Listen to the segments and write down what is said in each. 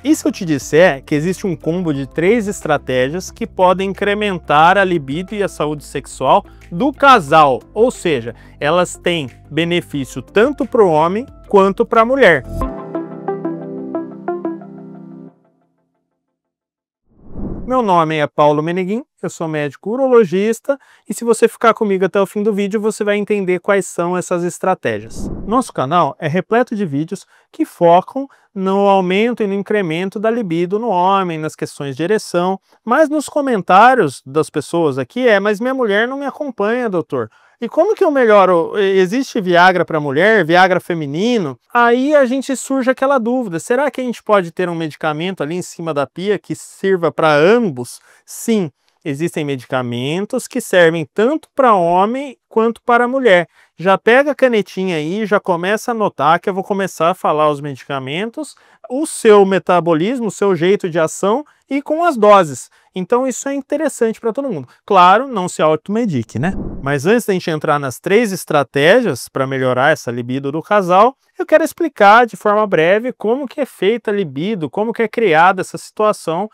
E se eu te disser que existe um combo de 3 estratégias que podem incrementar a libido e a saúde sexual do casal, ou seja, elas têm benefício tanto para o homem quanto para a mulher. Meu nome é Paulo Meneguin, eu sou médico urologista e se você ficar comigo até o fim do vídeo você vai entender quais são essas estratégias. Nosso canal é repleto de vídeos que focam no aumento e no incremento da libido no homem, nas questões de ereção, mas nos comentários das pessoas aqui mas minha mulher não me acompanha, doutor. E como que eu melhoro? Existe Viagra para mulher, Viagra feminino? Aí a gente surge aquela dúvida, será que a gente pode ter um medicamento ali em cima da pia que sirva para ambos? Sim, existem medicamentos que servem tanto para homem quanto para mulher. Já pega a canetinha aí, já começa a anotar que eu vou começar a falar os medicamentos, o seu metabolismo, o seu jeito de ação e com as doses. Então isso é interessante para todo mundo. Claro, não se automedique, né? Mas antes da gente entrar nas 3 estratégias para melhorar essa libido do casal, eu quero explicar de forma breve como que é feita a libido, como que é criada essa situação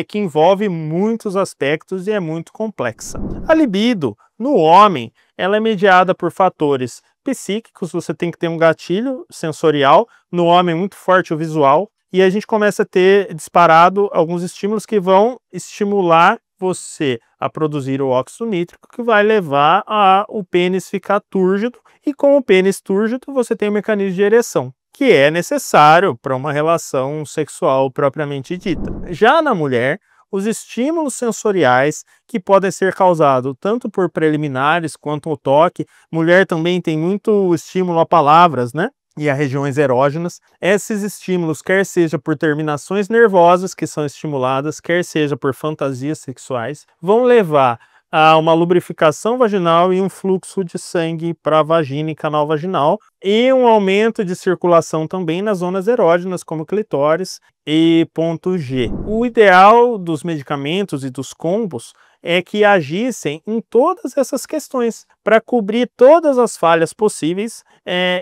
que envolve muitos aspectos e é muito complexa. A libido no homem, ela é mediada por fatores psíquicos, você tem que ter um gatilho sensorial, no homem muito forte o visual, e a gente começa a ter disparado alguns estímulos que vão estimular você a produzir o óxido nítrico, que vai levar o pênis ficar túrgido, e com o pênis túrgido você tem o mecanismo de ereção, que é necessário para uma relação sexual propriamente dita. Já na mulher, os estímulos sensoriais que podem ser causados tanto por preliminares quanto o toque, mulher também tem muito estímulo a palavras, né? E a regiões erógenas. Esses estímulos, quer seja por terminações nervosas que são estimuladas, quer seja por fantasias sexuais, vão levar a uma lubrificação vaginal e um fluxo de sangue para a vagina e canal vaginal, e um aumento de circulação também nas zonas erógenas, como clitóris e ponto G. O ideal dos medicamentos e dos combos é que agissem em todas essas questões, para cobrir todas as falhas possíveis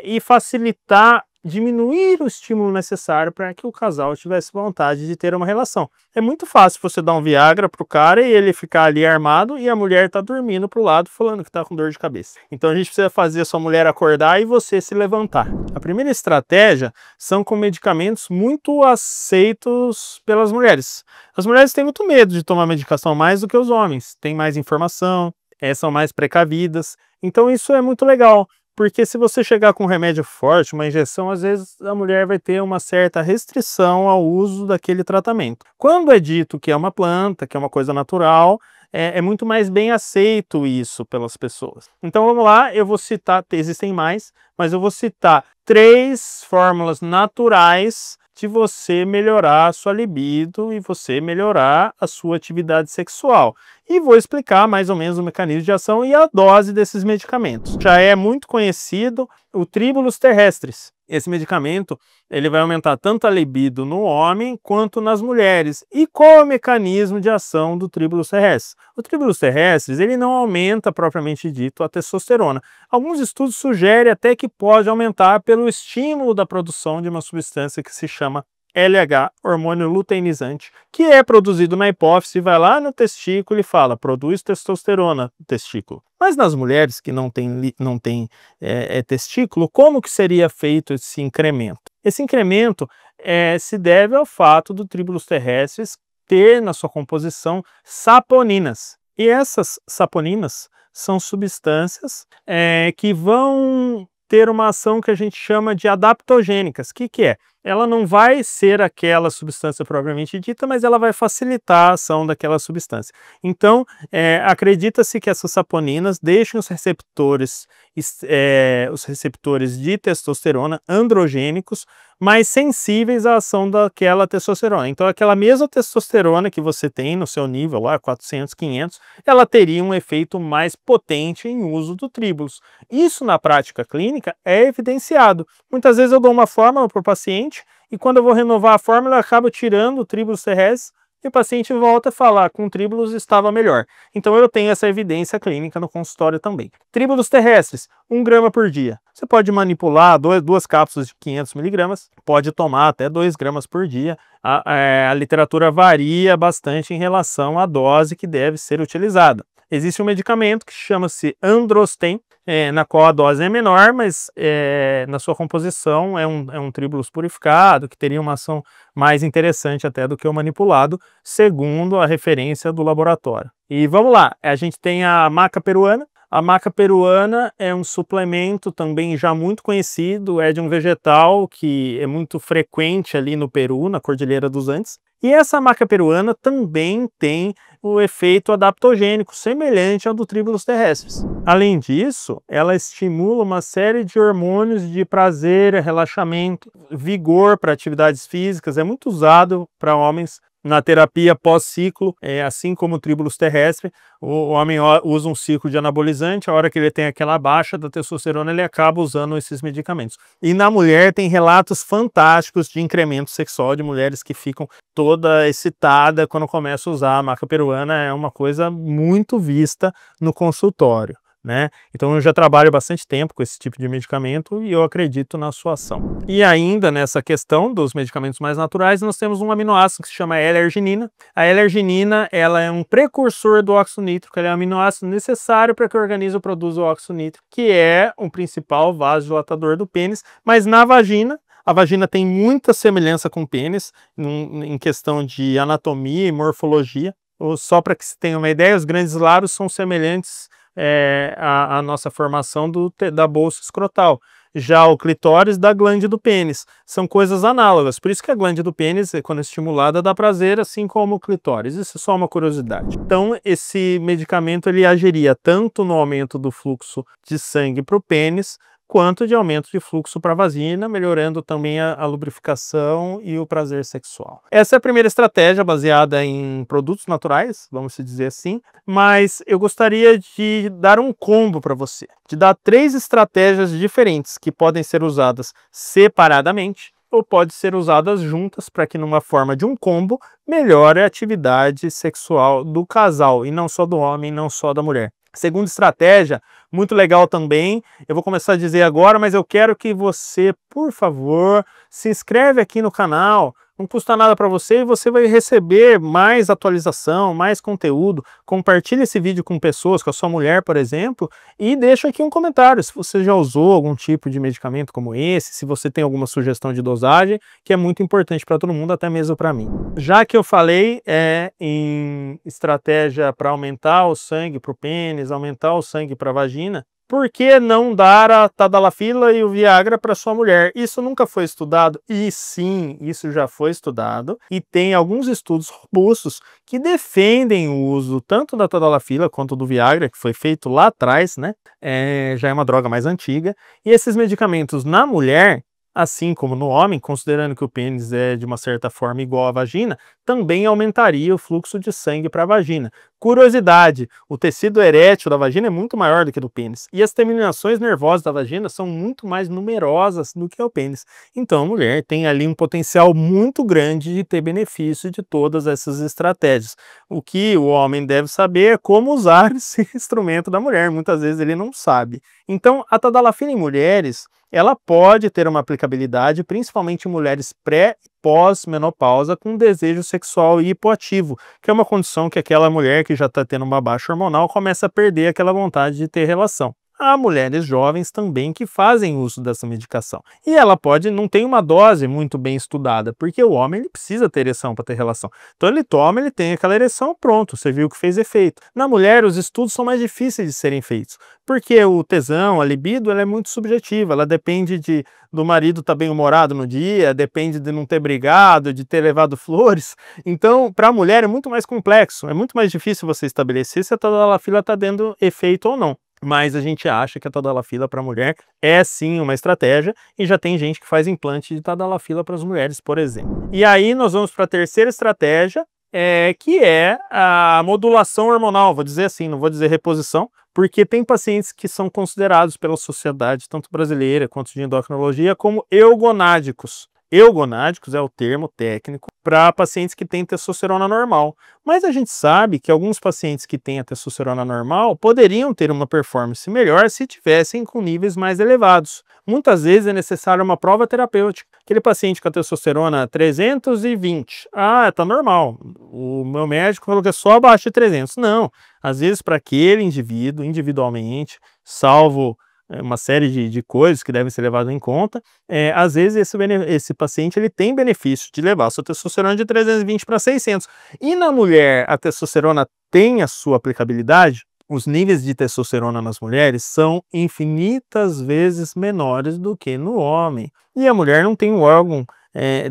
e facilitar, diminuir o estímulo necessário para que o casal tivesse vontade de ter uma relação. É muito fácil você dar um Viagra pro cara e ele ficar ali armado e a mulher tá dormindo pro lado falando que tá com dor de cabeça. Então a gente precisa fazer a sua mulher acordar e você se levantar. A primeira estratégia são com medicamentos muito aceitos pelas mulheres. As mulheres têm muito medo de tomar medicação mais do que os homens, têm mais informação, são mais precavidas, então isso é muito legal. Porque se você chegar com um remédio forte, uma injeção, às vezes a mulher vai ter uma certa restrição ao uso daquele tratamento. Quando é dito que é uma planta, que é uma coisa natural, é muito mais bem aceito isso pelas pessoas. Então vamos lá, eu vou citar, existem mais, mas eu vou citar 3 fórmulas naturais de você melhorar a sua libido e você melhorar a sua atividade sexual. E vou explicar mais ou menos o mecanismo de ação e a dose desses medicamentos. Já é muito conhecido o Tribulus terrestris. Esse medicamento ele vai aumentar tanto a libido no homem quanto nas mulheres. E qual é o mecanismo de ação do Tribulus terrestris? O Tribulus terrestris ele não aumenta propriamente dito a testosterona. Alguns estudos sugerem até que pode aumentar pelo estímulo da produção de uma substância que se chama LH, hormônio luteinizante, que é produzido na hipófise, vai lá no testículo e fala, produz testosterona no testículo. Mas nas mulheres que não tem testículo, como que seria feito esse incremento? Esse incremento se deve ao fato do Tribulus terrestris ter na sua composição saponinas. E essas saponinas são substâncias que vão ter uma ação que a gente chama de adaptogênicas. O que é? Ela não vai ser aquela substância propriamente dita, mas ela vai facilitar a ação daquela substância. Então, acredita-se que essas saponinas deixam os receptores de testosterona androgênicos mais sensíveis à ação daquela testosterona. Então, aquela mesma testosterona que você tem no seu nível lá, 400, 500, ela teria um efeito mais potente em uso do Tribulus. Isso na prática clínica é evidenciado. Muitas vezes eu dou uma fórmula para o paciente e quando eu vou renovar a fórmula eu acabo tirando o Tribulus terrestris e o paciente volta a falar com Tribulus estava melhor. Então eu tenho essa evidência clínica no consultório também. Tribulus terrestres, 1 grama por dia. Você pode manipular duas cápsulas de 500 miligramas, pode tomar até 2 gramas por dia. A literatura varia bastante em relação à dose que deve ser utilizada. Existe um medicamento que chama-se Androsten, na qual a dose é menor, mas na sua composição é um Tribulus purificado, que teria uma ação mais interessante até do que o manipulado, segundo a referência do laboratório. E vamos lá, a gente tem a maca peruana. A maca peruana é um suplemento também já muito conhecido, é de um vegetal que é muito frequente ali no Peru, na Cordilheira dos Andes. E essa maca peruana também tem o efeito adaptogênico, semelhante ao do Tribulus terrestres. Além disso, ela estimula uma série de hormônios de prazer, relaxamento, vigor para atividades físicas, é muito usado para homens na terapia pós-ciclo, assim como o Tribulus terrestre. O homem usa um ciclo de anabolizante, a hora que ele tem aquela baixa da testosterona, ele acaba usando esses medicamentos. E na mulher tem relatos fantásticos de incremento sexual de mulheres que ficam toda excitada quando começa a usar a maca peruana, é uma coisa muito vista no consultório, né? Então eu já trabalho bastante tempo com esse tipo de medicamento e eu acredito na sua ação. E ainda nessa questão dos medicamentos mais naturais, nós temos um aminoácido que se chama L-arginina. A L-arginina, ela é um precursor do óxido nítrico, ela é um aminoácido necessário para que o organismo produza o óxido nítrico, que é o principal vasodilatador do pênis, mas na vagina, a vagina tem muita semelhança com o pênis em questão de anatomia e morfologia. Só para que se tenha uma ideia, os grandes laros são semelhantes a nossa formação da bolsa escrotal. Já o clitóris da glande do pênis. São coisas análogas. Por isso que a glande do pênis, quando estimulada, dá prazer, assim como o clitóris. Isso é só uma curiosidade. Então, esse medicamento ele agiria tanto no aumento do fluxo de sangue para o pênis, quanto de aumento de fluxo para a vagina, melhorando também a lubrificação e o prazer sexual. Essa é a primeira estratégia baseada em produtos naturais, vamos dizer assim, mas eu gostaria de dar um combo para você, de dar 3 estratégias diferentes que podem ser usadas separadamente ou pode ser usadas juntas para que numa forma de um combo melhore a atividade sexual do casal e não só do homem, não só da mulher. Segunda estratégia, muito legal também, eu vou começar a dizer agora, mas eu quero que você, por favor, se inscreve aqui no canal, não custa nada para você e você vai receber mais atualização, mais conteúdo. Compartilhe esse vídeo com pessoas, com a sua mulher, por exemplo, e deixa aqui um comentário se você já usou algum tipo de medicamento como esse, se você tem alguma sugestão de dosagem, que é muito importante para todo mundo, até mesmo para mim. Já que eu falei em estratégia para aumentar o sangue para o pênis, aumentar o sangue para a vagina, por que não dar a tadalafila e o Viagra para sua mulher? Isso nunca foi estudado? E sim, isso já foi estudado e tem alguns estudos robustos que defendem o uso tanto da tadalafila quanto do Viagra, que foi feito lá atrás, né? Já é uma droga mais antiga. E esses medicamentos na mulher, assim como no homem, considerando que o pênis é de uma certa forma igual à vagina, também aumentaria o fluxo de sangue para a vagina. Curiosidade, o tecido erétil da vagina é muito maior do que do pênis e as terminações nervosas da vagina são muito mais numerosas do que o pênis. Então a mulher tem ali um potencial muito grande de ter benefício de todas essas estratégias. O que o homem deve saber é como usar esse instrumento da mulher, muitas vezes ele não sabe. Então a tadalafila em mulheres, ela pode ter uma aplicabilidade, principalmente em mulheres pré e pós-menopausa com desejo sexual hipoativo, que é uma condição que aquela mulher que já está tendo uma baixa hormonal começa a perder aquela vontade de ter relação. Há mulheres jovens também que fazem uso dessa medicação. E ela não tem uma dose muito bem estudada, porque o homem ele precisa ter ereção para ter relação. Então ele toma, ele tem aquela ereção, pronto, você viu que fez efeito. Na mulher, os estudos são mais difíceis de serem feitos, porque o tesão, a libido, ela é muito subjetiva, ela depende do marido estar bem-humorado no dia, depende de não ter brigado, de ter levado flores. Então, para a mulher é muito mais complexo, é muito mais difícil você estabelecer se a tadalafila está dando efeito ou não. Mas a gente acha que a tadalafila para a mulher é sim uma estratégia e já tem gente que faz implante de tadalafila para as mulheres, por exemplo. E aí nós vamos para a terceira estratégia, que é a modulação hormonal, vou dizer assim, não vou dizer reposição, porque tem pacientes que são considerados pela sociedade, tanto brasileira quanto de endocrinologia, como eugonádicos. eugonádicos é o termo técnico para pacientes que têm testosterona normal. Mas a gente sabe que alguns pacientes que têm a testosterona normal poderiam ter uma performance melhor se tivessem com níveis mais elevados. Muitas vezes é necessária uma prova terapêutica. Aquele paciente com a testosterona 320, tá normal. O meu médico falou que é só abaixo de 300. Não, às vezes para aquele indivíduo, individualmente, salvo uma série de coisas que devem ser levadas em conta, às vezes esse paciente ele tem benefício de levar a sua testosterona de 320 para 600. E na mulher a testosterona tem a sua aplicabilidade, os níveis de testosterona nas mulheres são infinitas vezes menores do que no homem. E a mulher não tem um órgão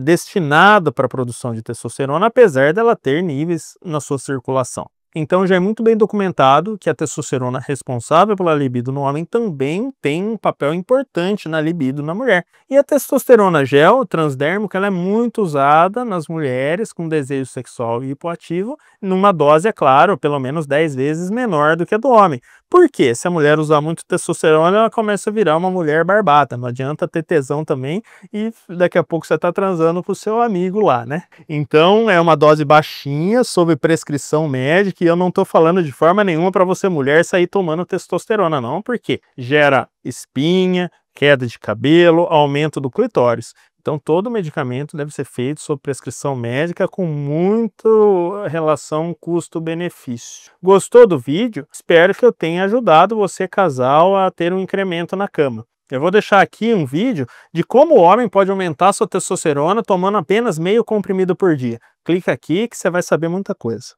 destinado para a produção de testosterona, apesar dela ter níveis na sua circulação. Então já é muito bem documentado que a testosterona responsável pela libido no homem também tem um papel importante na libido na mulher. E a testosterona gel transdérmica ela é muito usada nas mulheres com desejo sexual hipoativo, numa dose, é claro, pelo menos 10 vezes menor do que a do homem. Por quê? Se a mulher usar muito testosterona, ela começa a virar uma mulher barbata. Não adianta ter tesão também e daqui a pouco você está transando com o seu amigo lá, né? Então é uma dose baixinha, sob prescrição médica, e eu não estou falando de forma nenhuma para você mulher sair tomando testosterona, não, porque gera espinha, queda de cabelo, aumento do clitóris. Então todo medicamento deve ser feito sob prescrição médica com muito relação custo-benefício. Gostou do vídeo? Espero que eu tenha ajudado você casal a ter um incremento na cama. Eu vou deixar aqui um vídeo de como o homem pode aumentar sua testosterona tomando apenas meio comprimido por dia. Clica aqui que você vai saber muita coisa.